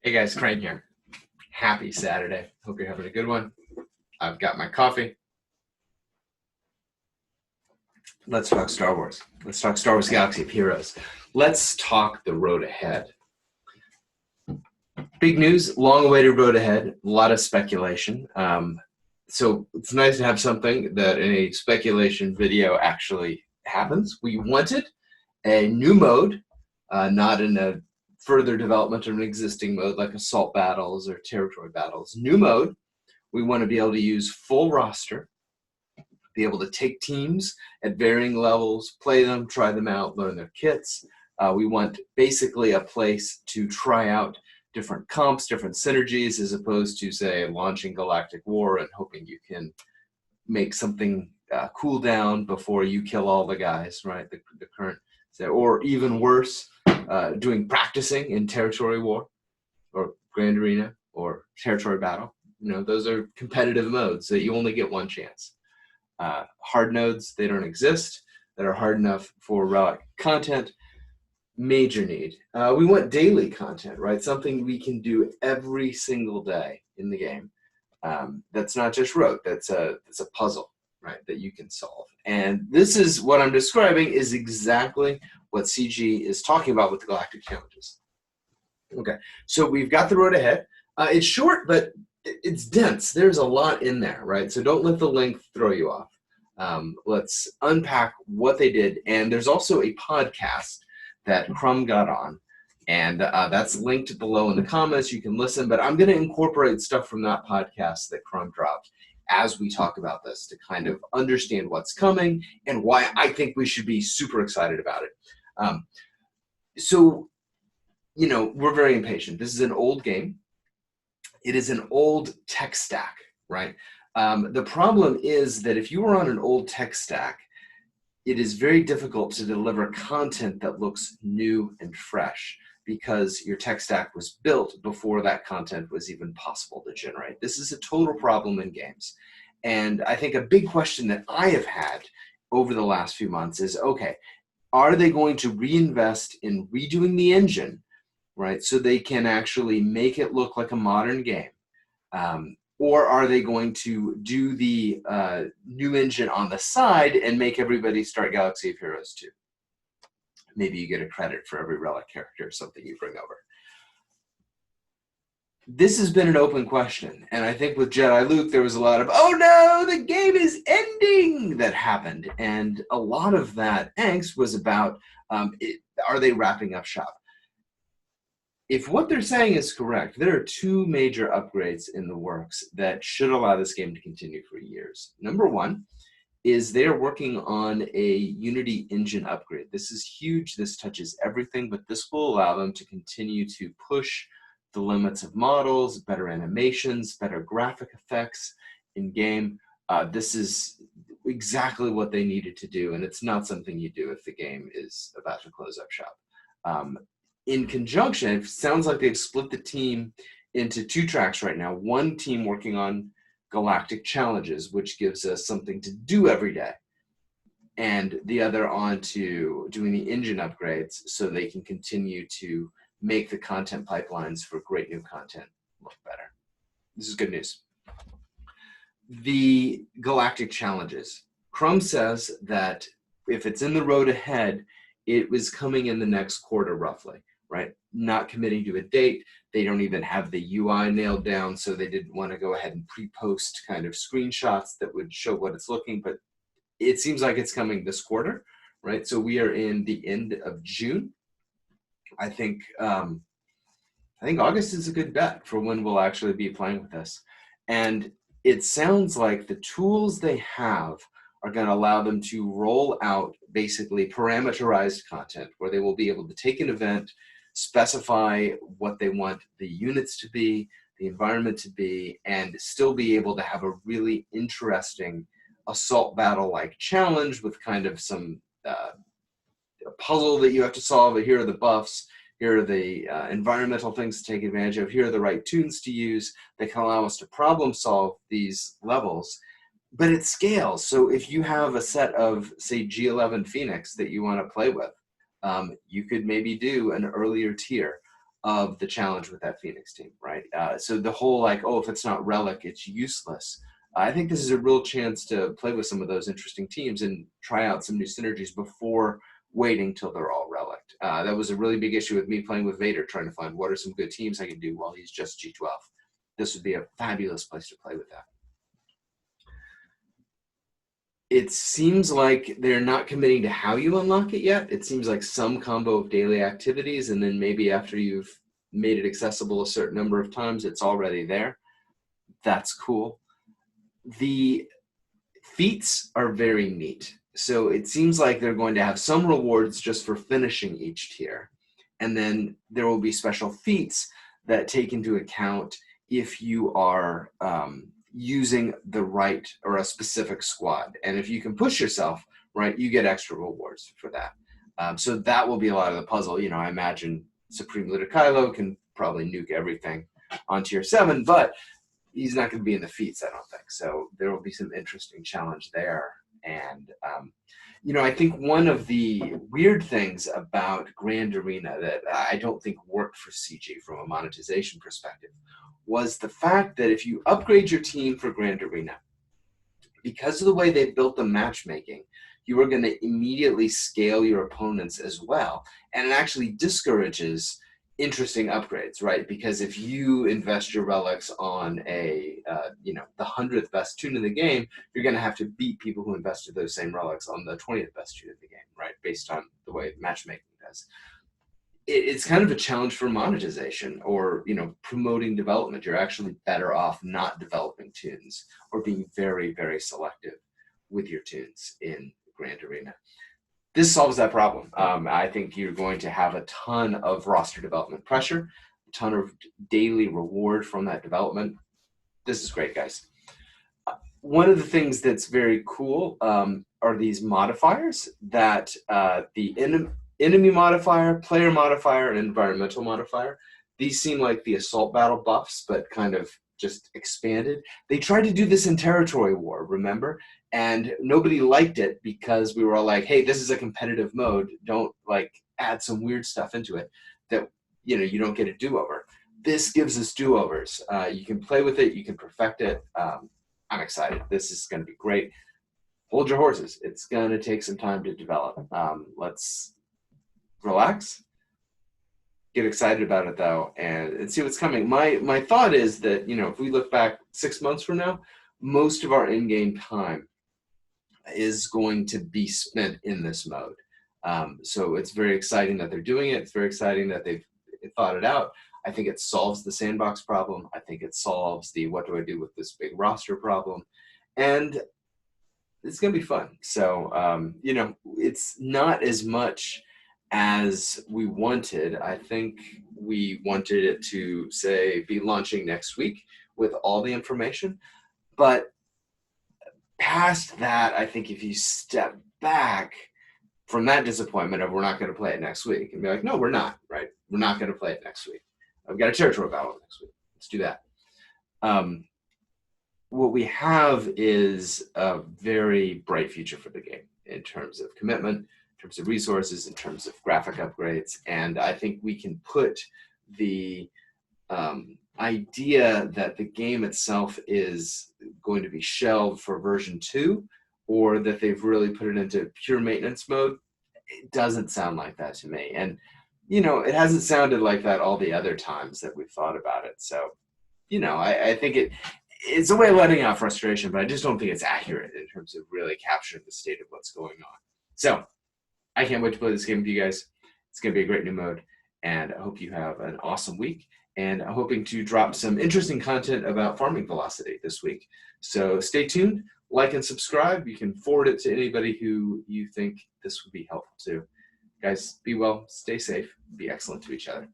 Hey guys, Krang here. Happy Saturday. Hope you're having a good one. I've got my coffee. Let's talk Star Wars. Let's talk Star Wars Galaxy of Heroes. Let's talk the road ahead. Big news, long-awaited road ahead. A lot of speculation. So it's nice to have something that in a speculation video actually happens. We wanted a new mode, not in a further development of an existing mode like assault battles or territory battles. New mode. We want to be able to use full roster, be able to take teams at varying levels, play them, try them out, learn their kits. We want basically a place to try out different comps, different synergies, as opposed to, say, launching Galactic War and hoping you can make something cool down before you kill all the guys, right? The current, or even worse, practicing in territory war or Grand Arena or territory battle. You know, those are competitive modes that you only get one chance. Hard nodes, they don't exist, that are hard enough for relic content. Major need. We want daily content, right? Something we can do every single day in the game. That's not just rote, that's a puzzle, right, that you can solve. And this is what I'm describing is exactly what CG is talking about with the Galactic challenges. Okay, so we've got the road ahead. It's short, but it's dense. There's a lot in there, right? So don't let the length throw you off. Let's unpack what they did. And there's also a podcast that Crumb got on, and that's linked below in the comments. You can listen, but I'm going to incorporate stuff from that podcast that Crumb dropped as we talk about this to kind of understand what's coming and why I think we should be super excited about it. So, you know, we're very impatient. This is an old game. It is an old tech stack, right? The problem is that if you were on an old tech stack, it is very difficult to deliver content that looks new and fresh because your tech stack was built before that content was even possible to generate. This is a total problem in games. And I think a big question that I have had over the last few months is, okay, are they going to reinvest in redoing the engine, right, so they can actually make it look like a modern game? Or are they going to do the new engine on the side and make everybody start Galaxy of Heroes 2? Maybe you get a credit for every relic character or something you bring over. This has been an open question. And I think with Jedi Luke, there was a lot of, oh no, the game is ending that happened. And a lot of that angst was about, are they wrapping up shop? If what they're saying is correct, there are two major upgrades in the works that should allow this game to continue for years. Number one is they're working on a Unity engine upgrade. This is huge. This touches everything, but this will allow them to continue to push the limits of models, better animations, better graphic effects in game. This is exactly what they needed to do, and it's not something you do if the game is about to close up shop. In conjunction, it sounds like they've split the team into two tracks right now. One team working on Galactic challenges, which gives us something to do every day, and the other on to doing the engine upgrades so they can continue to make the content pipelines for great new content look better. This is good news. The Galactic challenges. Crumb says that if it's in the road ahead, it was coming in the next quarter roughly, right? Not committing to a date. They don't even have the UI nailed down, so they didn't want to go ahead and pre-post kind of screenshots that would show what it's looking, but it seems like it's coming this quarter, right? So we are in the end of June. I think August is a good bet for when we'll actually be playing with this. And it sounds like the tools they have are going to allow them to roll out basically parameterized content where they will be able to take an event, specify what they want the units to be, the environment to be, and still be able to have a really interesting assault battle-like challenge with kind of some puzzle that you have to solve. Here are the buffs. Here are the environmental things to take advantage of. Here are the right tunes to use that can allow us to problem solve these levels. But it scales. So if you have a set of, say, G11 Phoenix that you want to play with, you could maybe do an earlier tier. of the challenge with that Phoenix team, right? So the whole like, oh, if it's not Relic, it's useless. I think this is a real chance to play with some of those interesting teams and try out some new synergies before waiting till they're all Relic. That was a really big issue with me playing with Vader, trying to find what are some good teams I can do while he's just G12. This would be a fabulous place to play with that. It seems like they're not committing to how you unlock it yet. It seems like some combo of daily activities, and then maybe after you've made it accessible a certain number of times, it's already there. That's cool. The feats are very neat. So it seems like they're going to have some rewards just for finishing each tier. And then there will be special feats that take into account if you are using the right or a specific squad. And if you can push yourself, right, you get extra rewards for that. So that will be a lot of the puzzle. You know, I imagine Supreme Leader Kylo can probably nuke everything on tier 7, but he's not going to be in the feats, I don't think. So there will be some interesting challenge there. And, you know, I think one of the weird things about Grand Arena that I don't think worked for CG from a monetization perspective was the fact that if you upgrade your team for Grand Arena, because of the way they built the matchmaking, you are going to immediately scale your opponents as well. And it actually discourages interesting upgrades, right? Because if you invest your relics on a, you know, the 100th best tune in the game, you're going to have to beat people who invested those same relics on the 20th best tune in the game, right? Based on the way matchmaking does. It's kind of a challenge for monetization or, you know, promoting development. You're actually better off not developing tunes or being very, very selective with your tunes in Grand Arena. This solves that problem. I think you're going to have a ton of roster development pressure, a ton of daily reward from that development. This is great, guys. One of the things that's very cool are these modifiers that the enemy modifier, player modifier, and environmental modifier. These seem like the assault battle buffs, but kind of just expanded. They tried to do this in Territory War, remember? And nobody liked it because we were all like, hey, this is a competitive mode. Don't like add some weird stuff into it that, you know, you don't get a do-over. This gives us do-overs. You can play with it. You can perfect it. I'm excited. This is going to be great. Hold your horses. It's going to take some time to develop. Let's relax, get excited about it though, and see what's coming. My thought is that, you know, if we look back 6 months from now, most of our in-game time is going to be spent in this mode. So it's very exciting that they're doing it. It's very exciting that they've thought it out. I think it solves the sandbox problem. I think it solves the what do I do with this big roster problem. And it's going to be fun. So, you know, it's not as much as we wanted. I think we wanted it to, say, be launching next week with all the information. But past that, I think if you step back from that disappointment of we're not going to play it next week and be like, no, we're not, right? We're not going to play it next week. I've got a territory battle next week. Let's do that. What we have is a very bright future for the game in terms of commitment, in terms of resources, in terms of graphic upgrades. And I think we can put the idea that the game itself is going to be shelved for version 2 or that they've really put it into pure maintenance mode, it doesn't sound like that to me. And, you know, it hasn't sounded like that all the other times that we've thought about it. So, you know, I think it's a way of letting out frustration, but I just don't think it's accurate in terms of really capturing the state of what's going on. So I can't wait to play this game with you guys. It's going to be a great new mode, and I hope you have an awesome week. And I'm hoping to drop some interesting content about farming velocity this week. So stay tuned, like and subscribe. You can forward it to anybody who you think this would be helpful to. Guys, be well, stay safe, be excellent to each other.